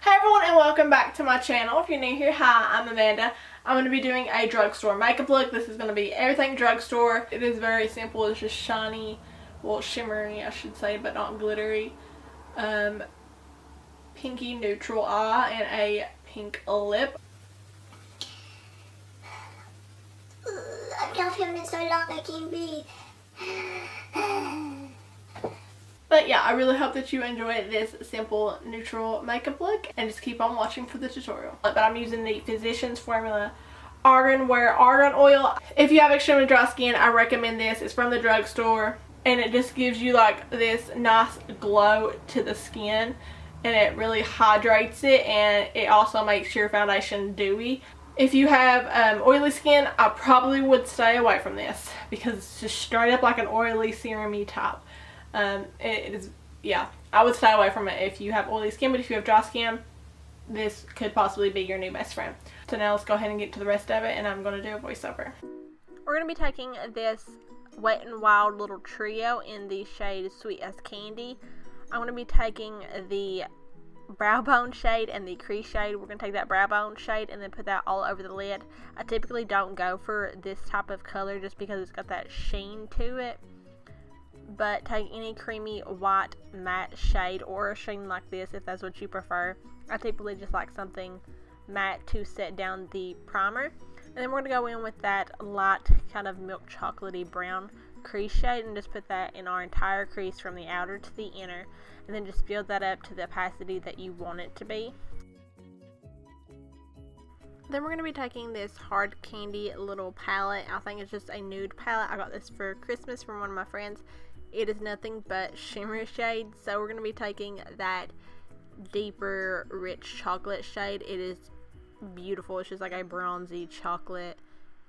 Hi everyone and welcome back to my channel. If you're new here, hi, I'm Amanda. I'm going to be doing a drugstore makeup look. This is going to be everything drugstore. It is very simple. It's just shiny, well shimmery I should say, but not glittery. Pinky neutral eye and a pink lip. I've been filming so long I can't breathe. But yeah, I really hope that you enjoy this simple neutral makeup look and just keep on watching for the tutorial. But I'm using the Physicians Formula Argan Wear Argan Oil. If you have extremely dry skin, I recommend this. It's from the drugstore and it just gives you like this nice glow to the skin and it really hydrates it, and it also makes your foundation dewy. If you have oily skin, I probably would stay away from this because it's just straight up like an oily serum-y type. It is, yeah, I would stay away from it if you have oily skin, but if you have dry skin, this could possibly be your new best friend. So now let's go ahead and get to the rest of it, and I'm going to do a voiceover. We're going to be taking this Wet n Wild little trio in the shade Sweet as Candy. I'm going to be taking the brow bone shade and the crease shade. We're going to take that brow bone shade and then put that all over the lid. I typically don't go for this type of color just because it's got that sheen to it. But take any creamy white matte shade or a sheen like this if that's what you prefer. I typically just like something matte to set down the primer. And then we're going to go in with that light kind of milk chocolatey brown crease shade and just put that in our entire crease from the outer to the inner. And then just build that up to the opacity that you want it to be. Then we're going to be taking this Hard Candy little palette. I think it's just a nude palette. I got this for Christmas from one of my friends. It is nothing but shimmer shades, so we're going to be taking that deeper rich chocolate shade. It is beautiful. It's just like a bronzy chocolate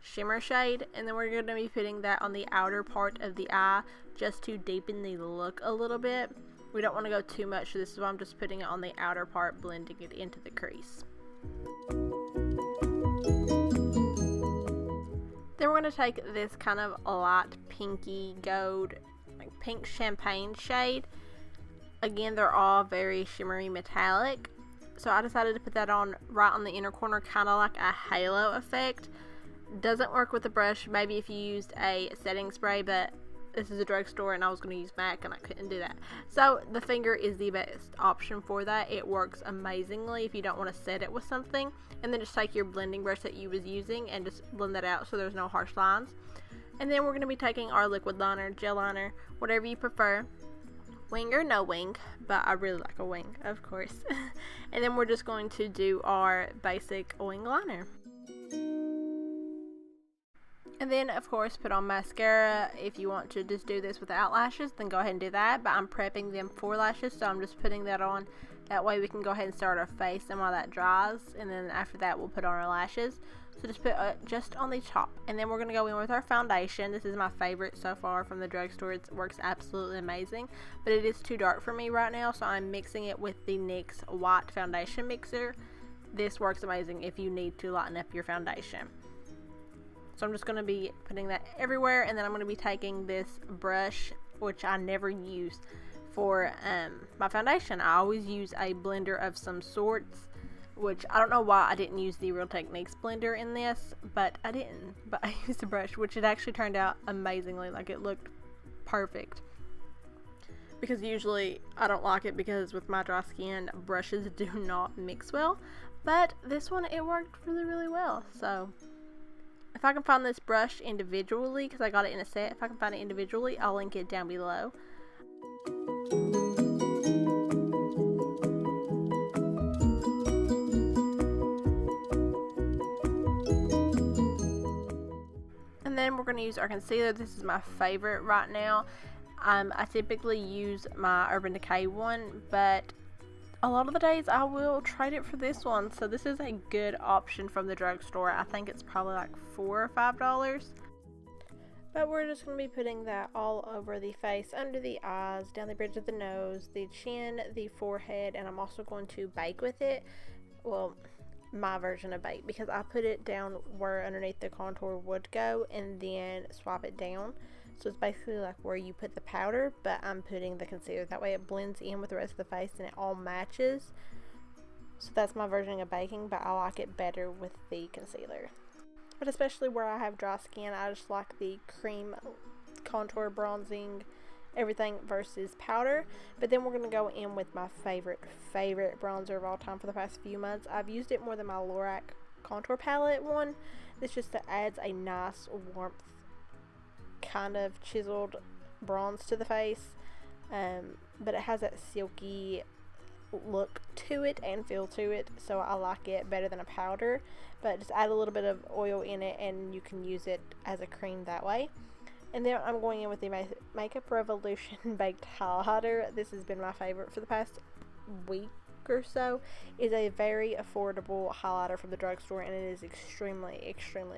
shimmer shade, and then we're going to be putting that on the outer part of the eye just to deepen the look a little bit. We don't want to go too much, so this is why I'm just putting it on the outer part, blending it into the crease. Then we're going to take this kind of light pinky gold, like pink champagne shade. Again, they're all very shimmery metallic, so I decided to put that on right on the inner corner, kind of like a halo effect. Doesn't work with the brush, maybe if you used a setting spray, but this is a drugstore and I was going to use MAC and I couldn't do that. So the finger is the best option for that. It works amazingly if you don't want to set it with something. And then just take your blending brush that you was using and just blend that out so there's no harsh lines. And then we're going to be taking our liquid liner, gel liner, whatever you prefer. Wing or no wing, but I really like a wing, of course. And then we're just going to do our basic wing liner. And then, of course, put on mascara. If you want to just do this without lashes, then go ahead and do that. But I'm prepping them for lashes, so I'm just putting that on. That way we can go ahead and start our face and while that dries. And then after that, we'll put on our lashes. So just put just on the top. And then we're going to go in with our foundation. This is my favorite so far from the drugstore. It works absolutely amazing. But it is too dark for me right now, so I'm mixing it with the NYX white foundation mixer. This works amazing if you need to lighten up your foundation. So I'm just going to be putting that everywhere, and then I'm going to be taking this brush, which I never use for my foundation. I always use a blender of some sorts, which I don't know why I didn't use the Real Techniques blender in this, but I didn't. But I used a brush, which it actually turned out amazingly. Like, it looked perfect. Because usually I don't like it because with my dry skin, brushes do not mix well. But this one, it worked really, really well. So if I can find this brush individually, because I got it in a set, if I can find it individually, I'll link it down below. And then we're going to use our concealer. This is my favorite right now. I typically use my Urban Decay one, but a lot of the days I will trade it for this one. So this is a good option from the drugstore. I think it's probably like $4 or $5. But we're just going to be putting that all over the face, under the eyes, down the bridge of the nose, the chin, the forehead, and I'm also going to bake with it. Well, my version of bake, because I put it down where underneath the contour would go and then swap it down. So it's basically like where you put the powder, but I'm putting the concealer. That way it blends in with the rest of the face and it all matches. So that's my version of baking, but I like it better with the concealer. But especially where I have dry skin, I just like the cream contour bronzing everything versus powder. But then we're going to go in with my favorite bronzer of all time for the past few months. I've used it more than my Lorac contour palette one. This just adds a nice warmth, kind of chiseled bronze to the face, but it has that silky look to it and feel to it, so I like it better than a powder. But just add a little bit of oil in it and you can use it as a cream that way. And then I'm going in with the Makeup Revolution Baked Highlighter. This has been my favorite for the past week or so. It's a very affordable highlighter from the drugstore, and it is extremely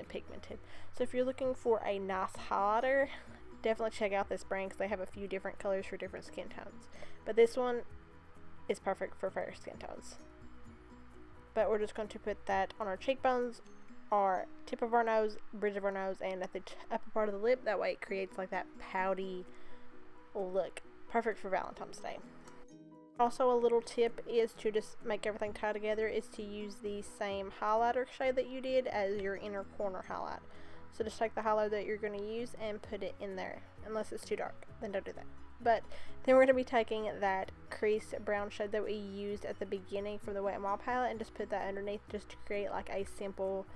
pigmented. So if you're looking for a nice highlighter, definitely check out this brand because they have a few different colors for different skin tones. But this one is perfect for fair skin tones. But we're just going to put that on our cheekbones, our tip of our nose, bridge of our nose, and at the upper part of the lip. That way it creates like that pouty look. Perfect for Valentine's Day. Also, a little tip is to just make everything tie together is to use the same highlighter shade that you did as your inner corner highlight. So just take the highlighter that you're going to use and put it in there. Unless it's too dark, then don't do that. But then we're going to be taking that crease brown shade that we used at the beginning from the Wet n Wild palette and just put that underneath just to create like a simple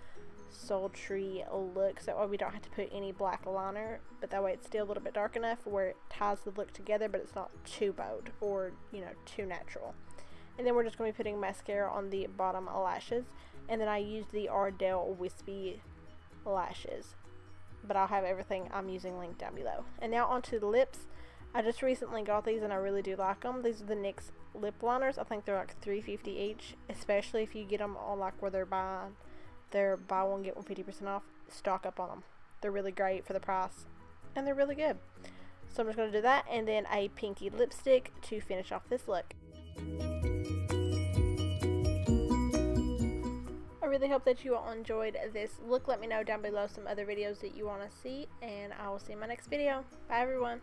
sultry look, so that way we don't have to put any black liner, but that way it's still a little bit dark enough where it ties the look together, but it's not too bold or, you know, too natural. And then we're just going to be putting mascara on the bottom lashes, and then I used the Ariel Wispy lashes, but I'll have everything I'm using linked down below. And now onto the lips. I just recently got these and I really do like them. These are the NYX lip liners. I think they're like $3.50 each, especially if you get them on like where they're buy one get one 50% off. Stock up on them. They're really great for the price and they're really good. So I'm just going to do that, and then a pinky lipstick to finish off this look. I really hope that you all enjoyed this look. Let me know down below some other videos that you want to see, and I will see you in my next video. Bye everyone.